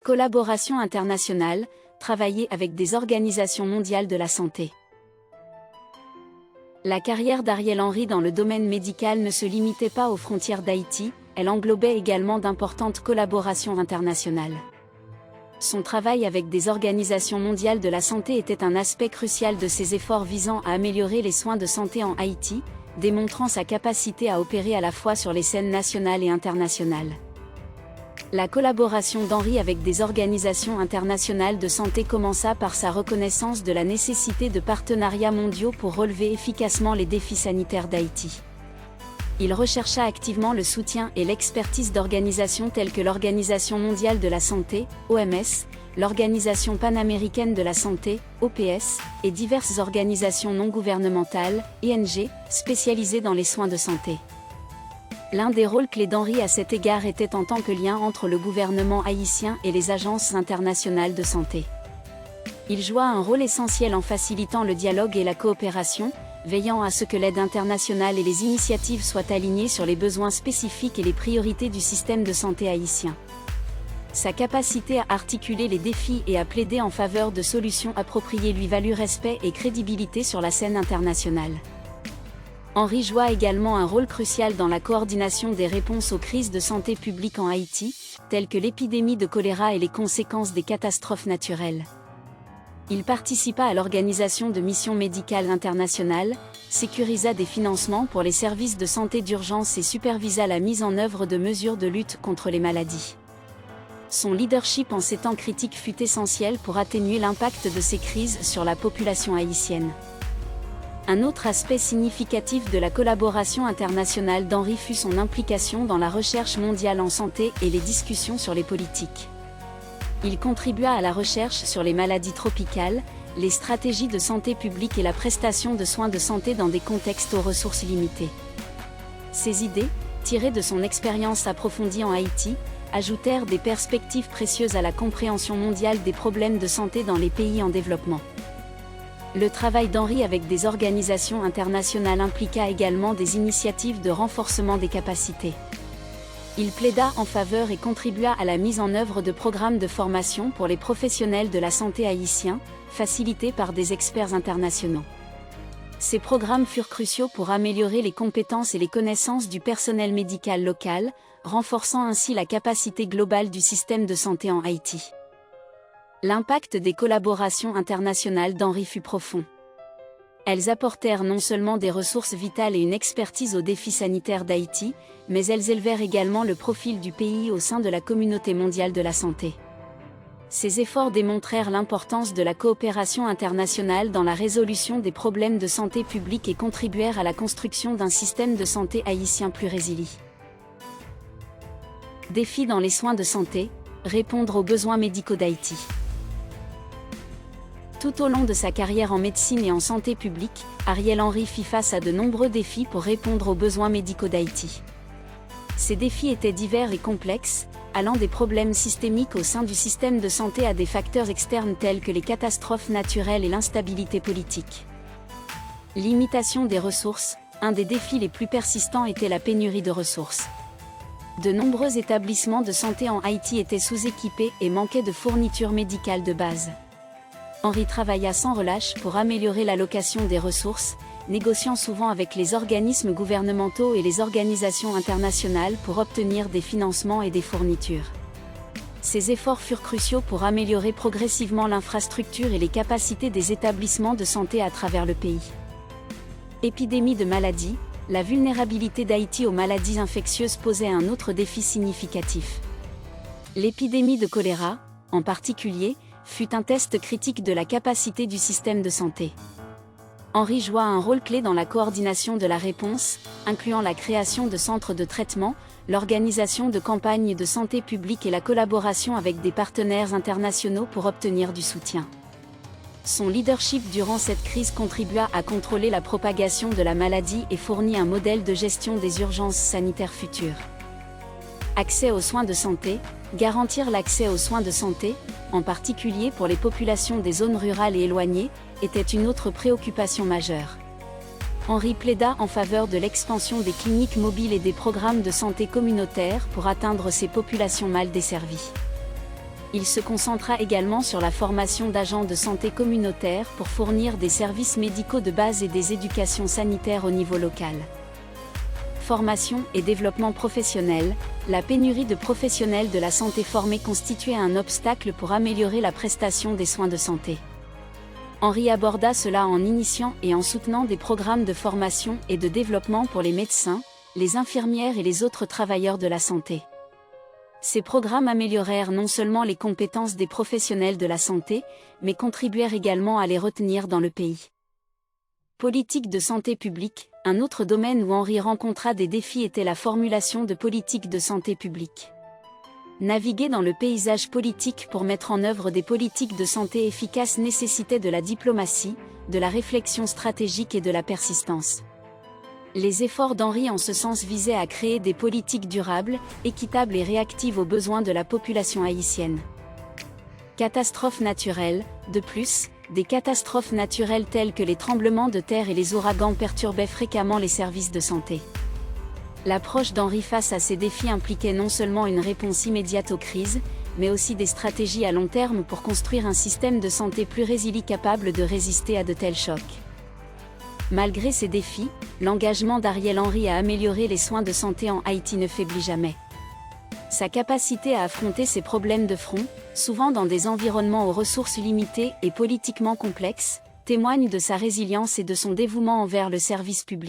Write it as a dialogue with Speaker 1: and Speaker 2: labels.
Speaker 1: Collaboration internationale, travailler avec des organisations mondiales de la santé. La carrière d'Ariel Henry dans le domaine médical ne se limitait pas aux frontières d'Haïti, elle englobait également d'importantes collaborations internationales. Son travail avec des organisations mondiales de la santé était un aspect crucial de ses efforts visant à améliorer les soins de santé en Haïti, démontrant sa capacité à opérer à la fois sur les scènes nationales et internationales. La collaboration d'Henry avec des organisations internationales de santé commença par sa reconnaissance de la nécessité de partenariats mondiaux pour relever efficacement les défis sanitaires d'Haïti. Il rechercha activement le soutien et l'expertise d'organisations telles que l'Organisation mondiale de la santé, OMS, l'Organisation panaméricaine de la santé, OPS, et diverses organisations non gouvernementales, ONG, spécialisées dans les soins de santé. L'un des rôles clés d'Henry à cet égard était en tant que lien entre le gouvernement haïtien et les agences internationales de santé. Il joua un rôle essentiel en facilitant le dialogue et la coopération, veillant à ce que l'aide internationale et les initiatives soient alignées sur les besoins spécifiques et les priorités du système de santé haïtien. Sa capacité à articuler les défis et à plaider en faveur de solutions appropriées lui valut respect et crédibilité sur la scène internationale. Henry joua également un rôle crucial dans la coordination des réponses aux crises de santé publique en Haïti, telles que l'épidémie de choléra et les conséquences des catastrophes naturelles. Il participa à l'organisation de missions médicales internationales, sécurisa des financements pour les services de santé d'urgence et supervisa la mise en œuvre de mesures de lutte contre les maladies. Son leadership en ces temps critiques fut essentiel pour atténuer l'impact de ces crises sur la population haïtienne. Un autre aspect significatif de la collaboration internationale d'Henry fut son implication dans la recherche mondiale en santé et les discussions sur les politiques. Il contribua à la recherche sur les maladies tropicales, les stratégies de santé publique et la prestation de soins de santé dans des contextes aux ressources limitées. Ces idées, tirées de son expérience approfondie en Haïti, ajoutèrent des perspectives précieuses à la compréhension mondiale des problèmes de santé dans les pays en développement. Le travail d'Henry avec des organisations internationales impliqua également des initiatives de renforcement des capacités. Il plaida en faveur et contribua à la mise en œuvre de programmes de formation pour les professionnels de la santé haïtiens, facilités par des experts internationaux. Ces programmes furent cruciaux pour améliorer les compétences et les connaissances du personnel médical local, renforçant ainsi la capacité globale du système de santé en Haïti. L'impact des collaborations internationales d'Henry fut profond. Elles apportèrent non seulement des ressources vitales et une expertise aux défis sanitaires d'Haïti, mais elles élevèrent également le profil du pays au sein de la communauté mondiale de la santé. Ces efforts démontrèrent l'importance de la coopération internationale dans la résolution des problèmes de santé publique et contribuèrent à la construction d'un système de santé haïtien plus résilient. Défis dans les soins de santé, répondre aux besoins médicaux d'Haïti. Tout au long de sa carrière en médecine et en santé publique, Ariel Henry fit face à de nombreux défis pour répondre aux besoins médicaux d'Haïti. Ces défis étaient divers et complexes, allant des problèmes systémiques au sein du système de santé à des facteurs externes tels que les catastrophes naturelles et l'instabilité politique. Limitation des ressources, un des défis les plus persistants était la pénurie de ressources. De nombreux établissements de santé en Haïti étaient sous-équipés et manquaient de fournitures médicales de base. Henry travailla sans relâche pour améliorer l'allocation des ressources, négociant souvent avec les organismes gouvernementaux et les organisations internationales pour obtenir des financements et des fournitures. Ces efforts furent cruciaux pour améliorer progressivement l'infrastructure et les capacités des établissements de santé à travers le pays. Épidémie de maladies, la vulnérabilité d'Haïti aux maladies infectieuses posait un autre défi significatif. L'épidémie de choléra, en particulier, fut un test critique de la capacité du système de santé. Henry joua un rôle clé dans la coordination de la réponse, incluant la création de centres de traitement, l'organisation de campagnes de santé publique et la collaboration avec des partenaires internationaux pour obtenir du soutien. Son leadership durant cette crise contribua à contrôler la propagation de la maladie et fournit un modèle de gestion des urgences sanitaires futures. Accès aux soins de santé, garantir l'accès aux soins de santé, en particulier pour les populations des zones rurales et éloignées, était une autre préoccupation majeure. Henry plaida en faveur de l'expansion des cliniques mobiles et des programmes de santé communautaires pour atteindre ces populations mal desservies. Il se concentra également sur la formation d'agents de santé communautaires pour fournir des services médicaux de base et des éducations sanitaires au niveau local. Formation et développement professionnel, la pénurie de professionnels de la santé formés constituait un obstacle pour améliorer la prestation des soins de santé. Henri aborda cela en initiant et en soutenant des programmes de formation et de développement pour les médecins, les infirmières et les autres travailleurs de la santé. Ces programmes améliorèrent non seulement les compétences des professionnels de la santé, mais contribuèrent également à les retenir dans le pays. Politique de santé publique, un autre domaine où Henri rencontra des défis était la formulation de politiques de santé publique. Naviguer dans le paysage politique pour mettre en œuvre des politiques de santé efficaces nécessitait de la diplomatie, de la réflexion stratégique et de la persistance. Les efforts d'Henri en ce sens visaient à créer des politiques durables, équitables et réactives aux besoins de la population haïtienne. Catastrophes naturelles, de plus, des catastrophes naturelles telles que les tremblements de terre et les ouragans perturbaient fréquemment les services de santé. L'approche d'Henri face à ces défis impliquait non seulement une réponse immédiate aux crises, mais aussi des stratégies à long terme pour construire un système de santé plus résilient capable de résister à de tels chocs. Malgré ces défis, l'engagement d'Ariel Henry à améliorer les soins de santé en Haïti ne faiblit jamais. Sa capacité à affronter ces problèmes de front, souvent dans des environnements aux ressources limitées et politiquement complexes, témoigne de sa résilience et de son dévouement envers le service public.